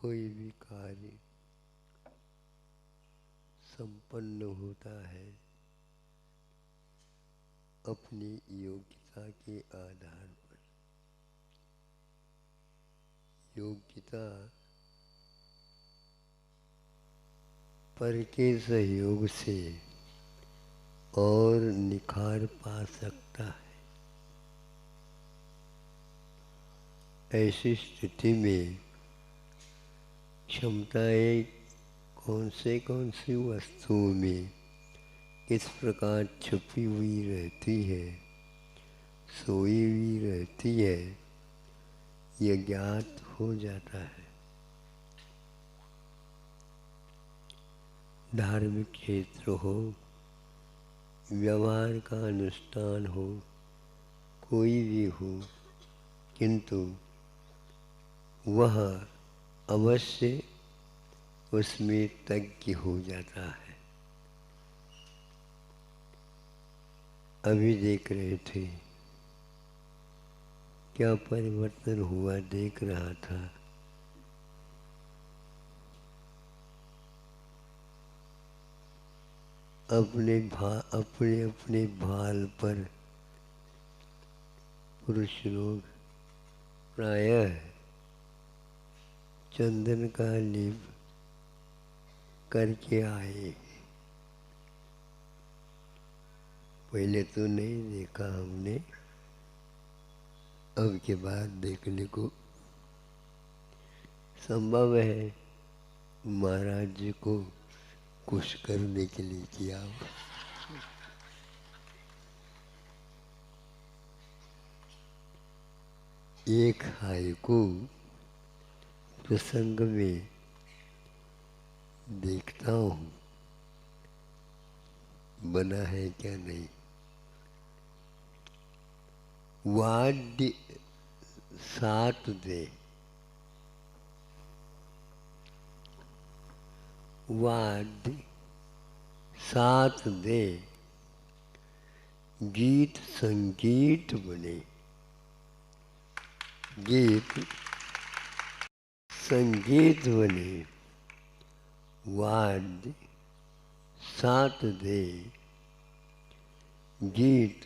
कोई भी कार्य संपन्न होता है अपनी योग्यता के आधार पर। योग्यता पर के सहयोग से और निखार पा सकता है। ऐसी स्थिति में क्षमताएं कौन सी वस्तुओं में किस प्रकार छुपी हुई रहती है, सोई हुई रहती है, यह ज्ञात हो जाता है। धार्मिक क्षेत्र हो, व्यवहार का अनुष्ठान हो, कोई भी हो, किंतु वह अवश्य उसमें तज्ञ हो जाता है। अभी देख रहे थे, क्या परिवर्तन हुआ देख रहा था। अपने अपने भाल पर पुरुष लोग प्रायः चंदन का लेप करके आए। पहले तो नहीं देखा हमने, अब के बाद देखने को संभव है महाराज जी को कुछ करने के लिए किया। एक हाइकू प्रसंग में देखता हूँ बना है क्या नहीं। वाद्य साथ दे, वाद्य साथ दे, गीत संगीत बने। गीत संगीत बने, वाद्य साथ दे, गीत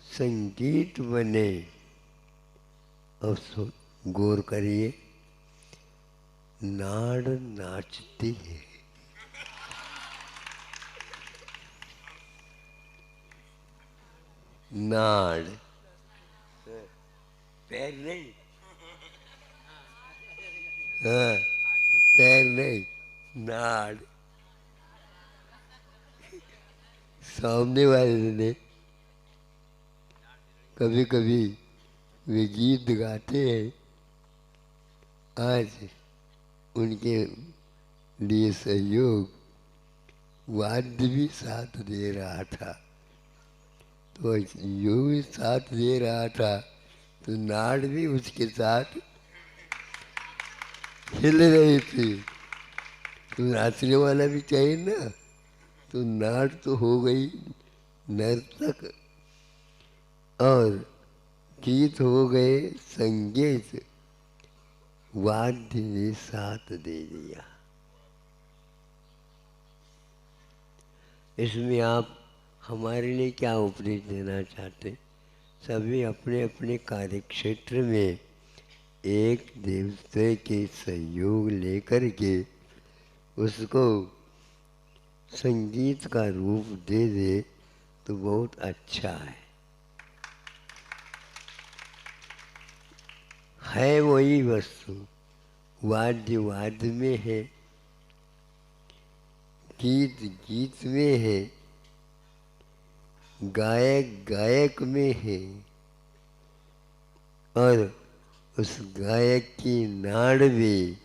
संगीत बने। अब गौर करिए, नाड़ नाचती है। नाड़ पैर नहीं, हाँ पैर नहीं, नाड़। सामने वाले ने कभी कभी वे गीत गाते हैं, आज उनके लिए सहयोग वाद्य भी साथ दे रहा था। तो यो भी साथ दे रहा था, तो नाड़ भी उसके साथ हिल रही थी। तो नाचने वाला भी चाहिए ना, तो नाड़ तो हो गई नर्तक और गीत हो गए संगीत, वाद्य ने साथ दे दिया। इसमें आप हमारे लिए क्या उपदेश देना चाहते? सभी अपने अपने कार्य क्षेत्र में एक देवते के सहयोग लेकर के उसको संगीत का रूप दे दे तो बहुत अच्छा है वही वस्तु। वाद्य वाद्य में है, गीत गीत में है, गायक गायक में है, और उस गायक की नाड़ भी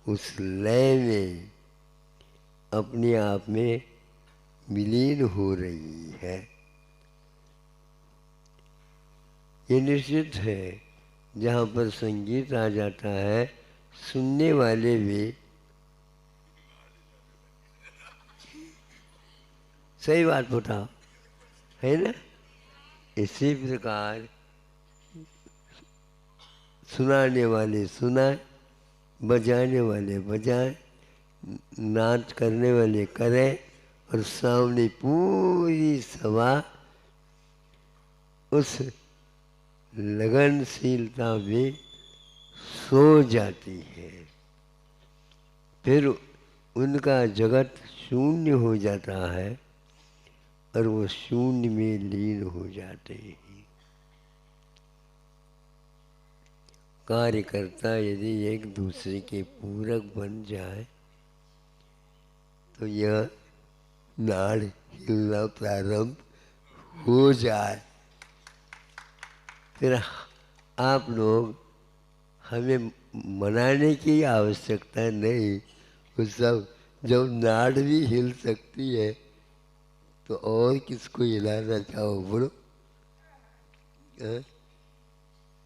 उस लय में अपने आप में विलीन हो रही है। ये निश्चित है, जहाँ पर संगीत आ जाता है, सुनने वाले भी सही बात बताओ, है ना। इसी प्रकार सुनाने वाले सुनाए, बजाने वाले बजाएं, नाच करने वाले करें, और सामने पूरी सभा उस लगनशीलता में सो जाती है। फिर उनका जगत शून्य हो जाता है और वो शून्य में लीन हो जाते हैं। कार्यकर्ता यदि एक दूसरे के पूरक बन जाए तो यह नाड़ हिलना प्रारंभ हो जाए। फिर आप लोग हमें मनाने की आवश्यकता नहीं। वो सब जब नाड़ भी हिल सकती है तो और किसको हिलाना चाहो बोलो?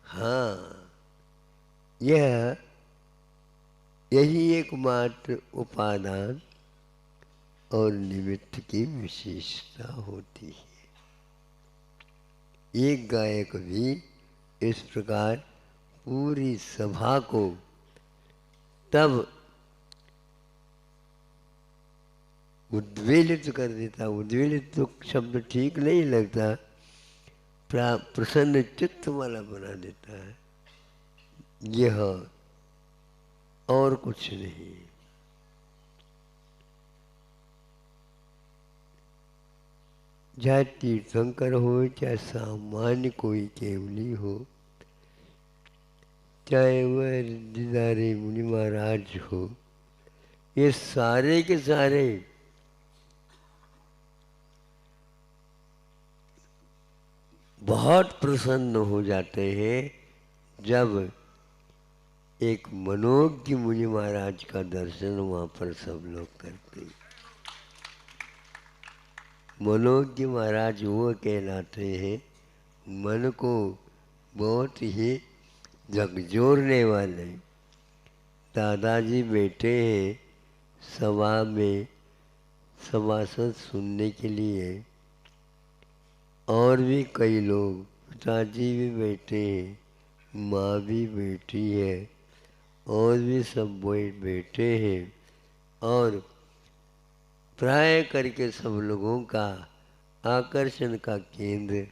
हाँ, यही एकमात्र उपादान और निमित्त की विशेषता होती है। एक गायक भी इस प्रकार पूरी सभा को तब उद्वेलित कर देता। उद्वेलित तो शब्द ठीक नहीं लगता, प्रसन्न चित्त वाला बना देता है। यह और कुछ नहीं। चाहे तीर्थंकर हो, चाहे सामान्य कोई केवली हो, चाहे वह रिद्धिधारी मुनि महाराज हो, ये सारे के सारे बहुत प्रसन्न हो जाते हैं जब एक मनोज्ञ मुनि महाराज का दर्शन वहाँ पर सब लोग करते हैं। मनोज्ञ महाराज वो कहलाते हैं मन को बहुत ही झकझोरने वाले। दादाजी बैठे हैं सभा में सभासद सुनने के लिए, और भी कई लोग, पिताजी भी बैठे हैं, माँ भी बैठी है, और भी सब बैठे हैं, और प्राय करके सब लोगों का आकर्षण का केंद्र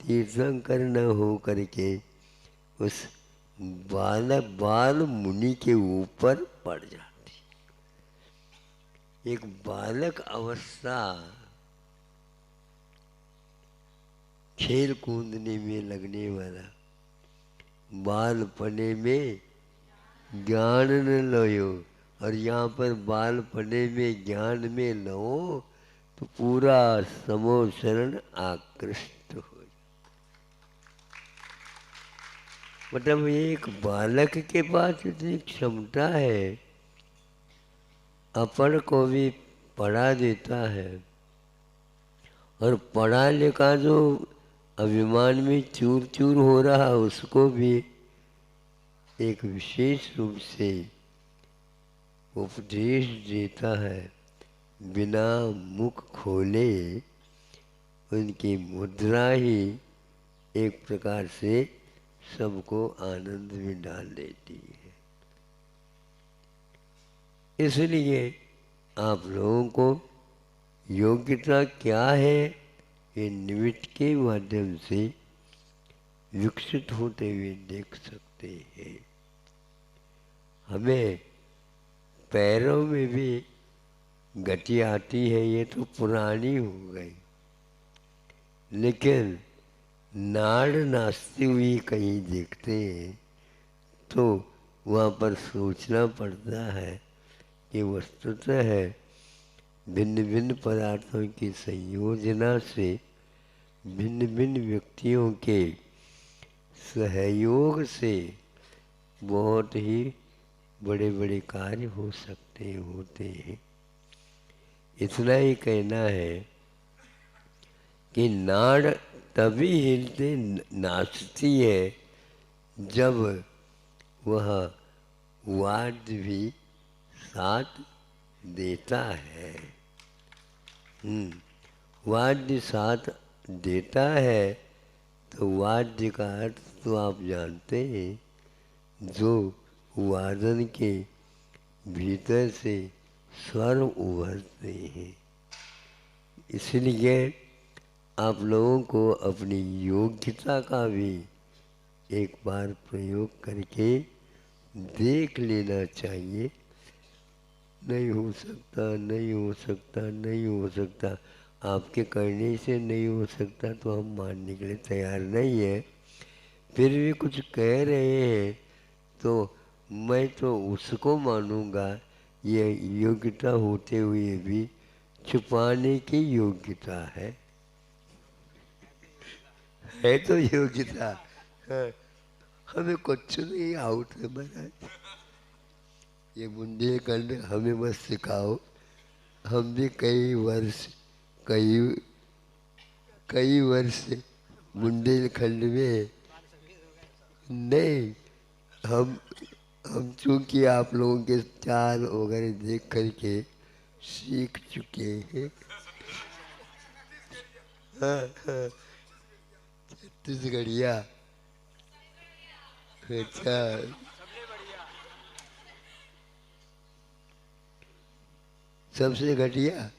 तीर्थंकर न हो करके उस बाल मुनि के ऊपर पड़ जाती। एक बालक अवस्था खेल कूदने में लगने वाला, बालपने में ज्ञान न लो, और यहाँ पर बालपने में ज्ञान में लो तो पूरा समो शरण आकृष्ट हो। मतलब एक बालक के पास इतनी क्षमता है, अपन को भी पढ़ा देता है, और पढ़ा लिखा जो अभिमान में चूर चूर हो रहा उसको भी एक विशेष रूप से उपदेश देता है। बिना मुख खोले उनकी मुद्रा ही एक प्रकार से सबको आनंद में डाल देती है। इसलिए आप लोगों को योग्यता क्या है ये निमित्त के माध्यम से विकसित होते हुए देख सकते हैं। हमें पैरों में भी गति आती है, ये तो पुरानी हो गई, लेकिन नाड़ नाचती हुई कहीं देखते हैं तो वहाँ पर सोचना पड़ता है कि वस्तुतः है भिन्न भिन्न पदार्थों की संयोजना से भिन्न भिन्न व्यक्तियों के सहयोग से बहुत ही बड़े बड़े कार्य हो सकते होते हैं। इतना ही कहना है कि नाड़ तभी हिलते नाचती है जब वह वाद्य भी साथ देता है। वाद्य साथ देता है तो वाद्य का अर्थ तो आप जानते हैं, जो वादन के भीतर से स्वर उभरते हैं। इसलिए आप लोगों को अपनी योग्यता का भी एक बार प्रयोग करके देख लेना चाहिए। नहीं हो सकता, नहीं हो सकता, नहीं हो सकता, आपके करने से नहीं हो सकता तो हम मानने के लिए तैयार नहीं है। फिर भी कुछ कह रहे हैं तो मैं तो उसको मानूंगा। ये योग्यता होते हुए भी छुपाने की योग्यता है तो योग्यता। हाँ, हमें कुछ नहीं आउट है महाराज। ये बुंदेलखंड हमें बस सिखाओ। हम भी कई कई वर्ष बुंदेलखंड में नहीं। हम हम चूंकि आप लोगों के चाल वगैरह देख करके सीख चुके हैं। हाँ हाँ, छत्तीसगढ़िया। अच्छा, सबसे घटिया।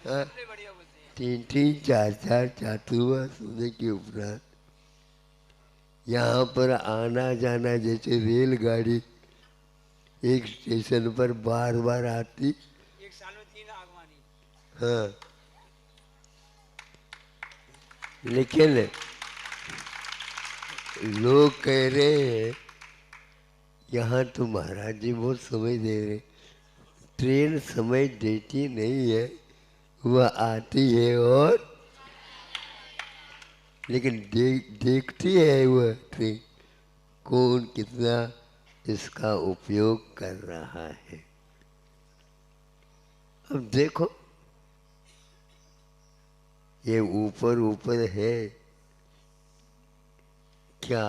हाँ, तीन तीन चार चार चातुर्मा सोने के उपरांत यहाँ पर आना जाना जैसे रेलगाड़ी एक स्टेशन पर बार बार आती। एक साल में 3 आगवानी। हाँ, लेकिन लोग कह रहे हैं यहाँ तो महाराज जी बहुत समय दे रहे। ट्रेन समय देती नहीं है, वह आती है और लेकिन देखती है वह ट्रेन कौन कितना इसका उपयोग कर रहा है। अब देखो ये ऊपर ऊपर है, क्या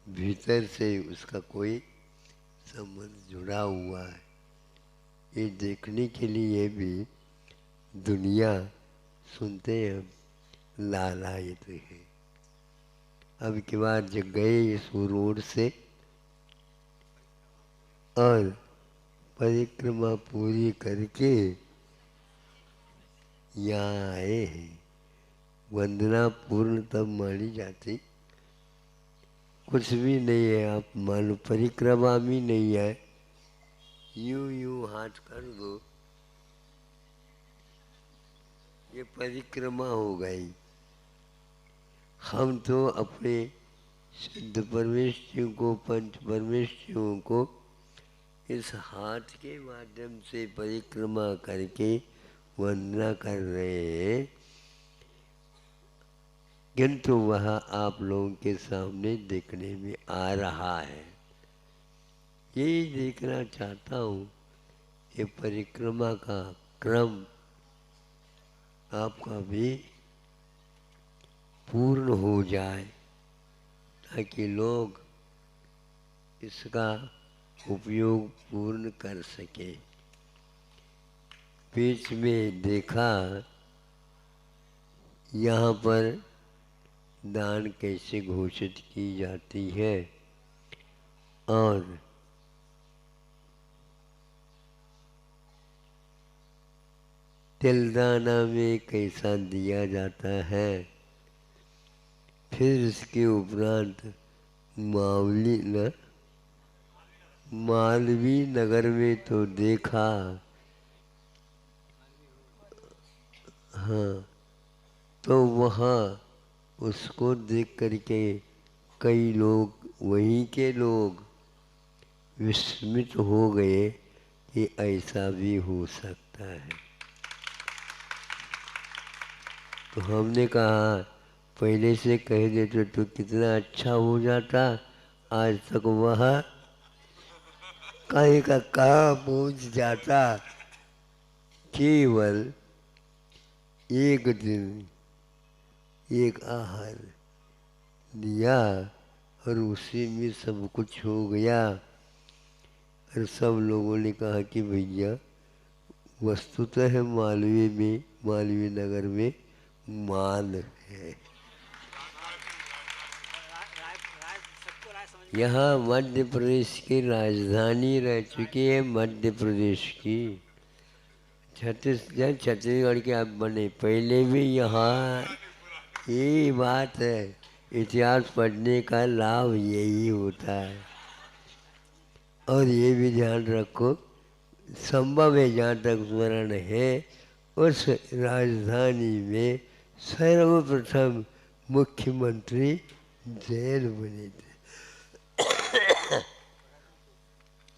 भीतर से उसका कोई संबंध जुड़ा हुआ है। ये देखने के लिए भी दुनिया सुनते हैं लालायित है। अब की बार जब गए इस रोड से और परिक्रमा पूरी करके यहाँ आए हैं। वंदना पूर्ण तब मानी जाती, कुछ भी नहीं है। आप मान लो परिक्रमा भी नहीं है, यूं यूं हाथ कर दो, ये परिक्रमा हो गई। हम तो अपने सिद्ध परमेश्वरों को, पंच परमेश्वरों को इस हाथ के माध्यम से परिक्रमा करके वंदना कर रहे हैं, किंतु वह आप लोगों के सामने देखने में आ रहा है। यही देखना चाहता हूँ ये परिक्रमा का क्रम आपका भी पूर्ण हो जाए, ताकि लोग इसका उपयोग पूर्ण कर सके। बीच में देखा यहाँ पर दान कैसे घोषित की जाती है और तिलदाना में कैसा दिया जाता है। फिर इसके उपरांत मालवी नगर में तो देखा। हाँ, तो वहाँ उसको देख करके कई लोग, वहीं के लोग विस्मित हो गए कि ऐसा भी हो सकता है। तो हमने कहा पहले से कह देते तो कितना अच्छा हो जाता। आज तक वह कहीं का कहाँ पहुँच जाता। केवल एक दिन एक आहार दिया और उसी में सब कुछ हो गया। और सब लोगों ने कहा कि भैया वस्तुतः मालवीय नगर में माल है। बोला है समझ में। यहाँ मध्य प्रदेश की राजधानी रह चुकी है, मध्य प्रदेश की। छत्तीसगढ़ के अब बने, पहले भी यहाँ यही बात है। इतिहास पढ़ने का लाभ यही होता है। और ये भी ध्यान रखो, संभव है जहाँ तक स्मरण है, उस राजधानी में सर्वप्रथम मुख्यमंत्री जैन बने थे।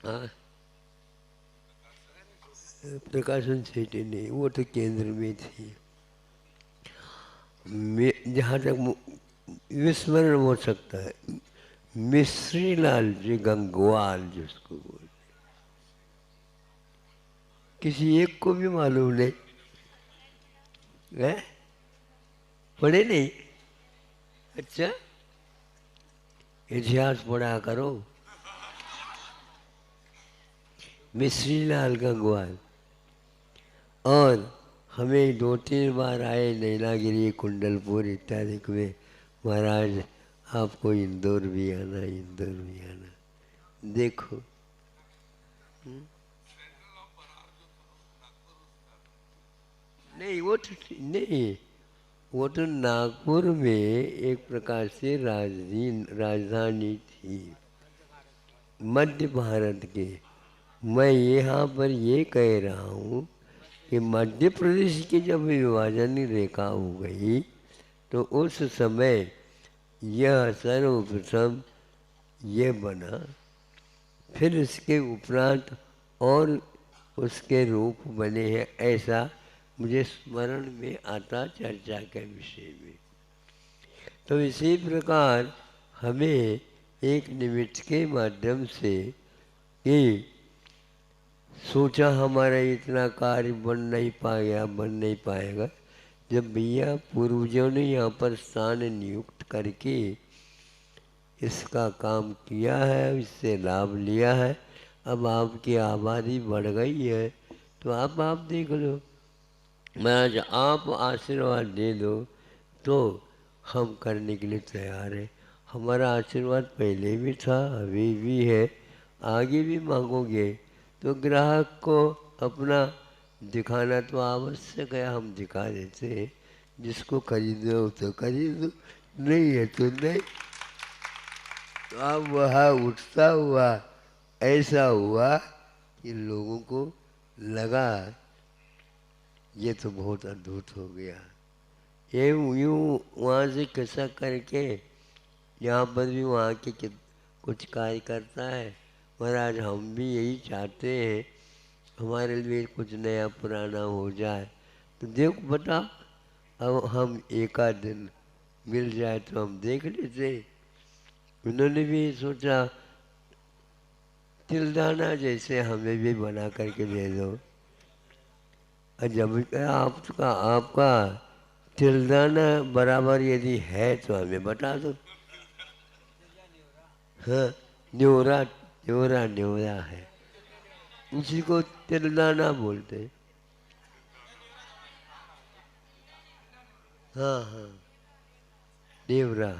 हाँ, प्रकाशन सिटी नहीं, वो तो केंद्र में थी। जहाँ तक विस्मरण हो सकता है, मिश्री लाल जी गंगवाल जिसको बोलते, किसी एक को भी मालूम नहीं है? पढ़े नहीं? अच्छा, इतिहास पढ़ा करो। मिश्री लाल गंगवाल। और हमें 2-3 बार आए नैनागिरी, कुंडलपुर इत्यादि में, महाराज आपको इंदौर भी आना, इंदौर भी आना। देखो, नहीं वो तो नहीं, वो तो नागपुर में एक प्रकार से राजधानी थी मध्य भारत के। मैं यहाँ पर ये कह रहा हूँ कि मध्य प्रदेश की जब विभाजन रेखा हो गई तो उस समय यह सर्वप्रथम ये बना। फिर इसके उपरांत और उसके रूप बने हैं, ऐसा मुझे स्मरण में आता चर्चा के विषय में। तो इसी प्रकार हमें एक निमित्त के माध्यम से कि सोचा हमारा इतना कार्य बन नहीं पाएगा, जब भैया पूर्वजों ने यहाँ पर स्थान नियुक्त करके इसका काम किया है, इससे लाभ लिया है। अब आपकी आबादी बढ़ गई है तो आप देख लो महाराज, आप आशीर्वाद दे दो तो हम करने के लिए तैयार हैं। हमारा आशीर्वाद पहले भी था, अभी भी है, आगे भी मांगोगे तो ग्राहक को अपना दिखाना तो आवश्यक है, हम दिखा देते हैं। जिसको खरीदो तो खरीदो, नहीं है तो नहीं। तो अब वह उठता हुआ ऐसा हुआ कि लोगों को लगा ये तो बहुत अद्भुत हो गया। ये यूँ वहाँ से कैसा करके यहाँ पर भी वहाँ के कुछ कार्य करता है। महाराज हम भी यही चाहते हैं, हमारे लिए कुछ नया पुराना हो जाए। तो देख बता, अब हम एक आध दिन मिल जाए तो हम देख लेते। उन्होंने भी सोचा तिलदाना जैसे हमें भी बना करके दे दो। और जब आपका तिलदाना बराबर यदि है तो हमें बता दो। हाँ, न्योरा न्योरा न्योरा है, उसी को तिलदाना बोलते हैं। हाँ हाँ, न्योरा।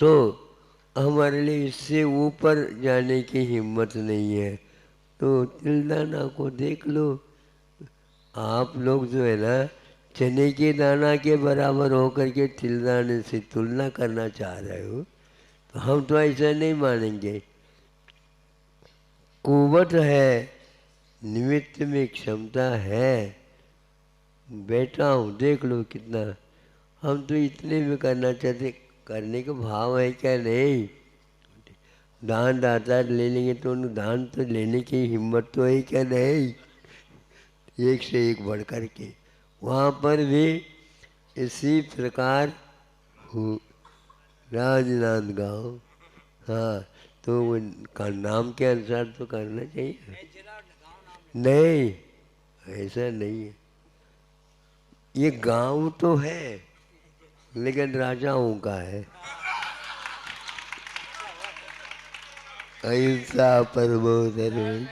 तो हमारे लिए इससे ऊपर जाने की हिम्मत नहीं है, तो तिलदाना को देख लो। आप लोग जो है ना, चने के दाना के बराबर होकर के तिलदाने से तुलना करना चाह रहे हो, तो हम तो ऐसा नहीं मानेंगे। कुवत है, निमित्त में क्षमता है, बैठा हूँ देख लो कितना। हम तो इतने में करना चाहते, करने का भाव है क्या? नहीं। दान दाता ले लेंगे तो उन दान तो लेने की हिम्मत तो है क्या? नहीं। एक से एक बढ़ कर के वहाँ पर भी इसी प्रकार हो, राजनांदगांव। हाँ, तो उनका नाम के अनुसार तो करना चाहिए। जिला और गाँव नाम नहीं, ऐसा नहीं है। ये गांव तो है लेकिन राजाओं का है। अहिंसा परमो धर्म।